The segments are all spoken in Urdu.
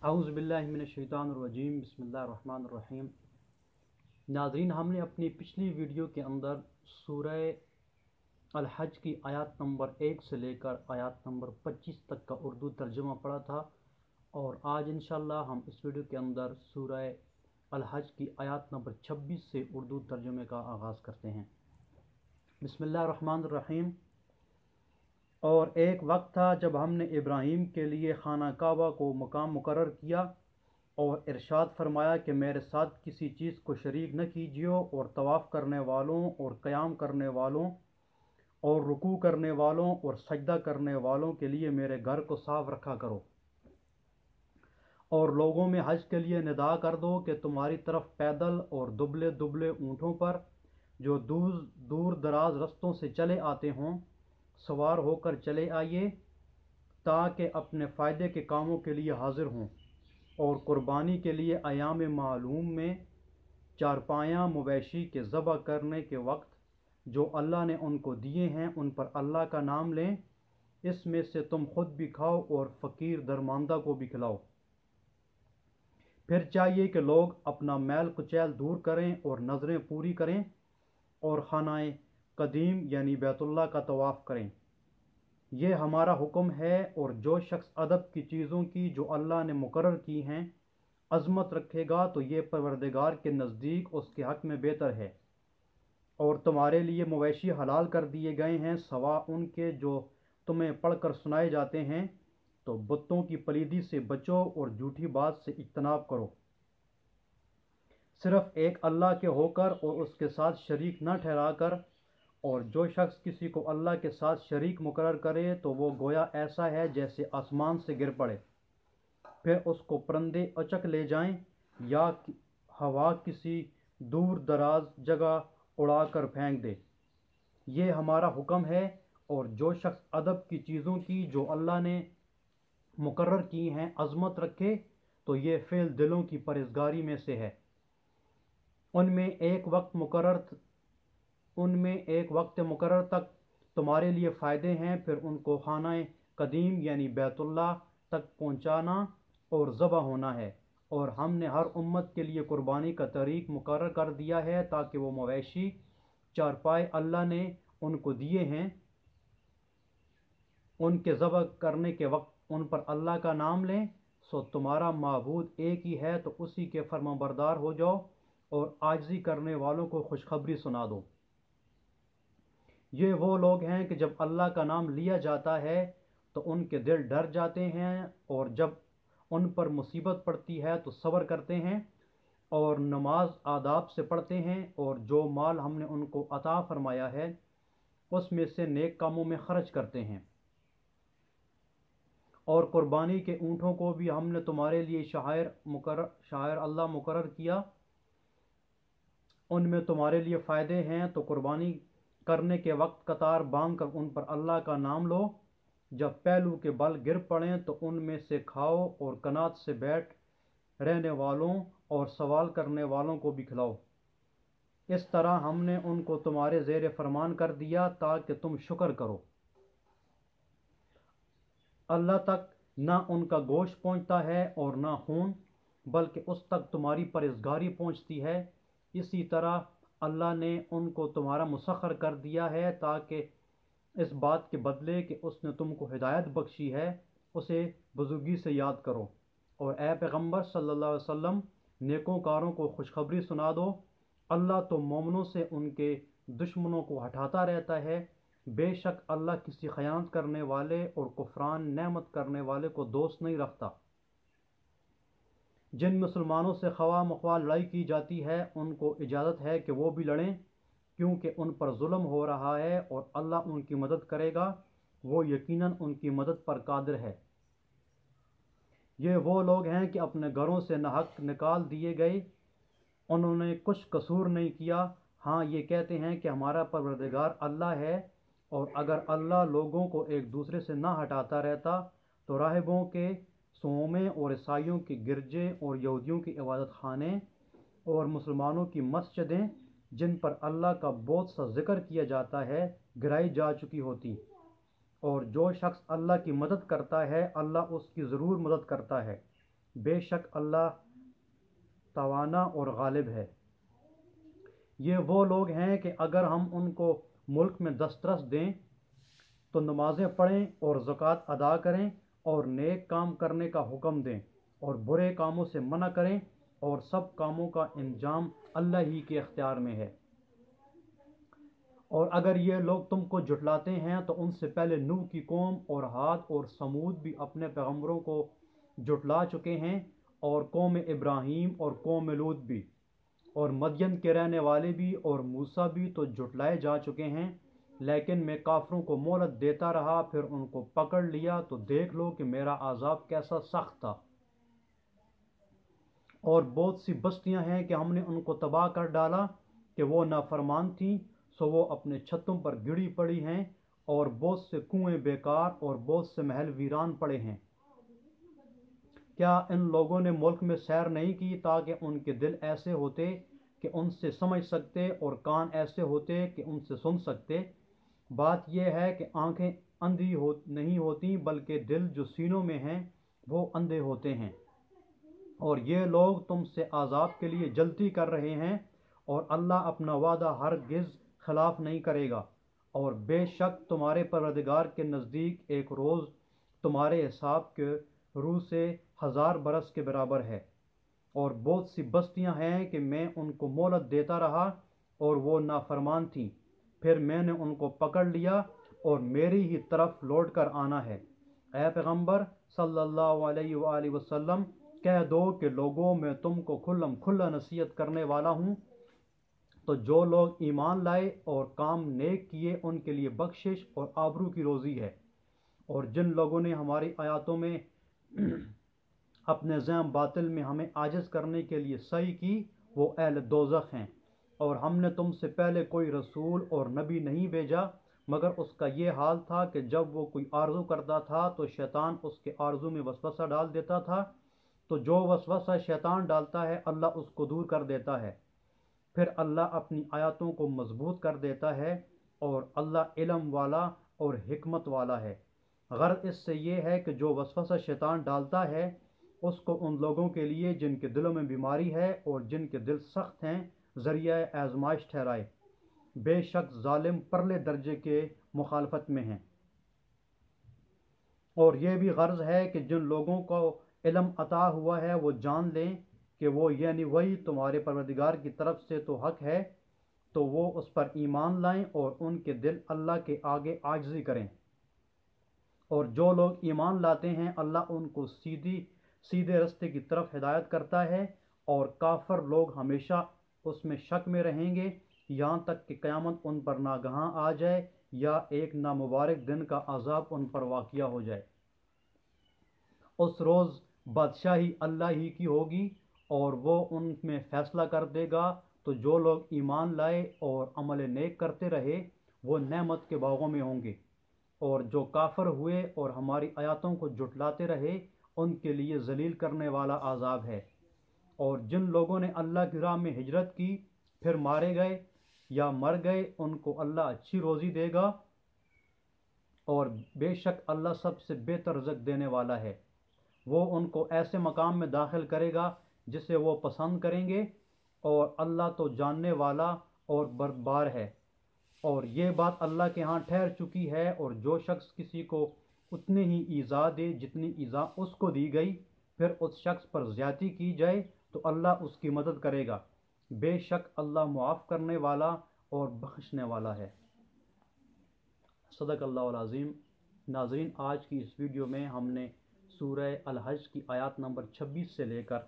اعوذ باللہ من الشیطان الرجیم، بسم اللہ الرحمن الرحیم۔ ناظرین، ہم نے اپنی پچھلی ویڈیو کے اندر سورہ الحج کی آیات نمبر 1 سے لے کر آیات نمبر 25 تک کا اردو ترجمہ پڑھا تھا، اور آج انشاءاللہ ہم اس ویڈیو کے اندر سورہ الحج کی آیات نمبر 26 سے اردو ترجمے کا آغاز کرتے ہیں۔ بسم اللہ الرحمن الرحیم۔ اور ایک وقت تھا جب ہم نے ابراہیم کے لیے خانہ کعبہ کو مقام مقرر کیا اور ارشاد فرمایا کہ میرے ساتھ کسی چیز کو شریک نہ کیجیو، اور طواف کرنے والوں اور قیام کرنے والوں اور رکوع کرنے والوں اور سجدہ کرنے والوں کے لیے میرے گھر کو صاف رکھا کرو، اور لوگوں میں حج کے لیے ندا کر دو کہ تمہاری طرف پیدل اور دبلے دبلے اونٹوں پر جو دور دراز رستوں سے چلے آتے ہوں سوار ہو کر چلے آئیے، تاکہ اپنے فائدے کے کاموں کے لیے حاضر ہوں، اور قربانی کے لیے ایام معلوم میں چارپایاں مویشی کے ذبح کرنے کے وقت جو اللہ نے ان کو دیے ہیں ان پر اللہ کا نام لیں، اس میں سے تم خود بھی کھاؤ اور فقیر درماندہ کو بھی کھلاؤ۔ پھر چاہیے کہ لوگ اپنا میل کچیل دور کریں اور نظریں پوری کریں اور خانہ قدیم یعنی بیت اللہ کا طواف کریں۔ یہ ہمارا حکم ہے، اور جو شخص ادب کی چیزوں کی جو اللہ نے مقرر کی ہیں عظمت رکھے گا تو یہ پروردگار کے نزدیک اس کے حق میں بہتر ہے۔ اور تمہارے لیے مویشی حلال کر دیے گئے ہیں سوا ان کے جو تمہیں پڑھ کر سنائے جاتے ہیں، تو بتوں کی پلیدی سے بچو اور جھوٹی بات سے اجتناب کرو۔ صرف ایک اللہ کے ہو کر اور اس کے ساتھ شریک نہ ٹھہرا کر، اور جو شخص کسی کو اللہ کے ساتھ شریک مقرر کرے تو وہ گویا ایسا ہے جیسے آسمان سے گر پڑے، پھر اس کو پرندے اچک لے جائیں یا ہوا کسی دور دراز جگہ اڑا کر پھینک دے۔ یہ ہمارا حکم ہے، اور جو شخص ادب کی چیزوں کی جو اللہ نے مقرر کی ہیں عظمت رکھے تو یہ فعل دلوں کی پرہیزگاری میں سے ہے۔ ان میں ایک وقت مقرر تک تمہارے لیے فائدے ہیں، پھر ان کو خانہ قدیم یعنی بیت اللہ تک پہنچانا اور ذبح ہونا ہے، اور ہم نے ہر امت کے لیے قربانی کا طریق مقرر کر دیا ہے تاکہ وہ مویشی چارپائے اللہ نے ان کو دیے ہیں ان کے ذبح کرنے کے وقت ان پر اللہ کا نام لیں۔ سو تمہارا معبود ایک ہی ہے، تو اسی کے فرما بردار ہو جاؤ اور عاجزی کرنے والوں کو خوشخبری سنا دو۔ یہ وہ لوگ ہیں کہ جب اللہ کا نام لیا جاتا ہے تو ان کے دل ڈر جاتے ہیں، اور جب ان پر مصیبت پڑتی ہے تو صبر کرتے ہیں اور نماز آداب سے پڑھتے ہیں، اور جو مال ہم نے ان کو عطا فرمایا ہے اس میں سے نیک کاموں میں خرچ کرتے ہیں۔ اور قربانی کے اونٹوں کو بھی ہم نے تمہارے لیے شعائر اللہ مقرر کیا، ان میں تمہارے لیے فائدے ہیں، تو قربانی کرنے کے وقت قطار باندھ کر ان پر اللہ کا نام لو۔ جب پہلو کے بل گر پڑیں تو ان میں سے کھاؤ، اور قنات سے بیٹھ رہنے والوں اور سوال کرنے والوں کو بھی کھلاؤ۔ اس طرح ہم نے ان کو تمہارے زیر فرمان کر دیا تاکہ تم شکر کرو۔ اللہ تک نہ ان کا گوشت پہنچتا ہے اور نہ خون، بلکہ اس تک تمہاری پرہیزگاری پہنچتی ہے۔ اسی طرح اللہ نے ان کو تمہارا مسخر کر دیا ہے تاکہ اس بات کے بدلے کہ اس نے تم کو ہدایت بخشی ہے اسے بزرگی سے یاد کرو، اور اے پیغمبر صلی اللہ علیہ وسلم نیکوکاروں کو خوشخبری سنا دو۔ اللہ تو مومنوں سے ان کے دشمنوں کو ہٹاتا رہتا ہے، بے شک اللہ کسی خیانت کرنے والے اور کفران نعمت کرنے والے کو دوست نہیں رکھتا۔ جن مسلمانوں سے خواہ مخواہ لڑائی کی جاتی ہے ان کو اجازت ہے کہ وہ بھی لڑیں، کیونکہ ان پر ظلم ہو رہا ہے، اور اللہ ان کی مدد کرے گا، وہ یقیناً ان کی مدد پر قادر ہے۔ یہ وہ لوگ ہیں کہ اپنے گھروں سے ناحق نکال دیے گئے، انہوں نے کچھ قصور نہیں کیا، ہاں یہ کہتے ہیں کہ ہمارا پروردگار اللہ ہے، اور اگر اللہ لوگوں کو ایک دوسرے سے نہ ہٹاتا رہتا تو راہبوں کے صومعے اور عیسائیوں کے گرجے اور یہودیوں کی عبادت خانے اور مسلمانوں کی مسجدیں جن پر اللہ کا بہت سا ذکر کیا جاتا ہے گرائی جا چکی ہوتی۔ اور جو شخص اللہ کی مدد کرتا ہے اللہ اس کی ضرور مدد کرتا ہے، بے شک اللہ توانا اور غالب ہے۔ یہ وہ لوگ ہیں کہ اگر ہم ان کو ملک میں دسترس دیں تو نمازیں پڑھیں اور زکوٰۃ ادا کریں اور نیک کام کرنے کا حکم دیں اور برے کاموں سے منع کریں، اور سب کاموں کا انجام اللہ ہی کے اختیار میں ہے۔ اور اگر یہ لوگ تم کو جھٹلاتے ہیں تو ان سے پہلے نوح کی قوم اور عاد اور سمود بھی اپنے پیغمبروں کو جھٹلا چکے ہیں، اور قوم ابراہیم اور قوم لوط بھی، اور مدین کے رہنے والے بھی اور موسیٰ بھی تو جھٹلائے جا چکے ہیں، لیکن میں کافروں کو مہلت دیتا رہا، پھر ان کو پکڑ لیا تو دیکھ لو کہ میرا عذاب کیسا سخت تھا۔ اور بہت سی بستیاں ہیں کہ ہم نے ان کو تباہ کر ڈالا کہ وہ نافرمان تھیں، سو وہ اپنے چھتوں پر گڑی پڑی ہیں، اور بہت سے کنویں بیکار اور بہت سے محل ویران پڑے ہیں۔ کیا ان لوگوں نے ملک میں سیر نہیں کی تاکہ ان کے دل ایسے ہوتے کہ ان سے سمجھ سکتے اور کان ایسے ہوتے کہ ان سے سن سکتے؟ بات یہ ہے کہ آنکھیں اندھی نہیں ہوتی بلکہ دل جو سینوں میں ہیں وہ اندھے ہوتے ہیں۔ اور یہ لوگ تم سے عذاب کے لیے جلدی کر رہے ہیں، اور اللہ اپنا وعدہ ہرگز خلاف نہیں کرے گا۔ اور بے شک تمہارے پروردگار کے نزدیک ایک روز تمہارے حساب کے روح سے 1000 برس کے برابر ہے۔ اور بہت سی بستیاں ہیں کہ میں ان کو مہلت دیتا رہا اور وہ نافرمان تھیں، پھر میں نے ان کو پکڑ لیا، اور میری ہی طرف لوٹ کر آنا ہے۔ اے پیغمبر صلی اللہ علیہ وآلہ وسلم، کہہ دو کہ لوگوں میں تم کو کھلم کھلا نصیحت کرنے والا ہوں، تو جو لوگ ایمان لائے اور کام نیک کیے ان کے لیے بخشش اور آبرو کی روزی ہے، اور جن لوگوں نے ہماری آیاتوں میں اپنے زعم باطل میں ہمیں عاجز کرنے کے لیے سعی کی، وہ اہل دوزخ ہیں۔ اور ہم نے تم سے پہلے کوئی رسول اور نبی نہیں بھیجا مگر اس کا یہ حال تھا کہ جب وہ کوئی آرزو کرتا تھا تو شیطان اس کے آرزو میں وسوسہ ڈال دیتا تھا، تو جو وسوسہ شیطان ڈالتا ہے اللہ اس کو دور کر دیتا ہے، پھر اللہ اپنی آیاتوں کو مضبوط کر دیتا ہے، اور اللہ علم والا اور حکمت والا ہے۔ غرض اس سے یہ ہے کہ جو وسوسہ شیطان ڈالتا ہے اس کو ان لوگوں کے لیے جن کے دلوں میں بیماری ہے اور جن کے دل سخت ہیں ذریعہ آزمائش ٹھہرائے۔ بے شک ظالم پرلے درجے کے مخالفت میں ہیں۔ اور یہ بھی غرض ہے کہ جن لوگوں کو علم عطا ہوا ہے وہ جان لیں کہ وہ یعنی وہی تمہارے پروردگار کی طرف سے تو حق ہے، تو وہ اس پر ایمان لائیں اور ان کے دل اللہ کے آگے عاجزی کریں۔ اور جو لوگ ایمان لاتے ہیں اللہ ان کو سیدھے رستے کی طرف ہدایت کرتا ہے، اور کافر لوگ ہمیشہ اس میں شک میں رہیں گے یہاں تک کہ قیامت ان پر ناگہاں آ جائے یا ایک نامبارک دن کا عذاب ان پر واقع ہو جائے۔ اس روز بادشاہی اللہ ہی کی ہوگی، اور وہ ان میں فیصلہ کر دے گا، تو جو لوگ ایمان لائے اور عمل نیک کرتے رہے وہ نعمت کے باغوں میں ہوں گے، اور جو کافر ہوئے اور ہماری آیاتوں کو جھٹلاتے رہے ان کے لیے ذلیل کرنے والا عذاب ہے۔ اور جن لوگوں نے اللہ کی راہ میں ہجرت کی پھر مارے گئے یا مر گئے ان کو اللہ اچھی روزی دے گا، اور بے شک اللہ سب سے بہتر رزق دینے والا ہے۔ وہ ان کو ایسے مقام میں داخل کرے گا جسے وہ پسند کریں گے، اور اللہ تو جاننے والا اور بردبار ہے۔ اور یہ بات اللہ کے ہاں ٹھہر چکی ہے، اور جو شخص کسی کو اتنی ہی ایذا دے جتنی ایذا اس کو دی گئی، پھر اس شخص پر زیادتی کی جائے تو اللہ اس کی مدد کرے گا۔ بے شک اللہ معاف کرنے والا اور بخشنے والا ہے۔ صدق اللہ العظیم۔ ناظرین، آج کی اس ویڈیو میں ہم نے سورہ الحج کی آیات نمبر 26 سے لے کر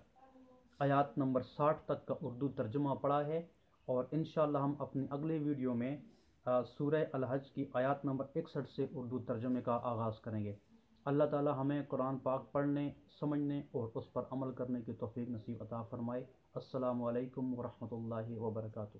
آیات نمبر 60 تک کا اردو ترجمہ پڑھا ہے، اور انشاءاللہ ہم اپنی اگلے ویڈیو میں سورہ الحج کی آیات نمبر 61 سے اردو ترجمے کا آغاز کریں گے۔ اللہ تعالی ہمیں قرآن پاک پڑھنے، سمجھنے اور اس پر عمل کرنے کی توفیق نصیب عطا فرمائے۔ السلام علیکم ورحمۃ اللہ وبرکاتہ۔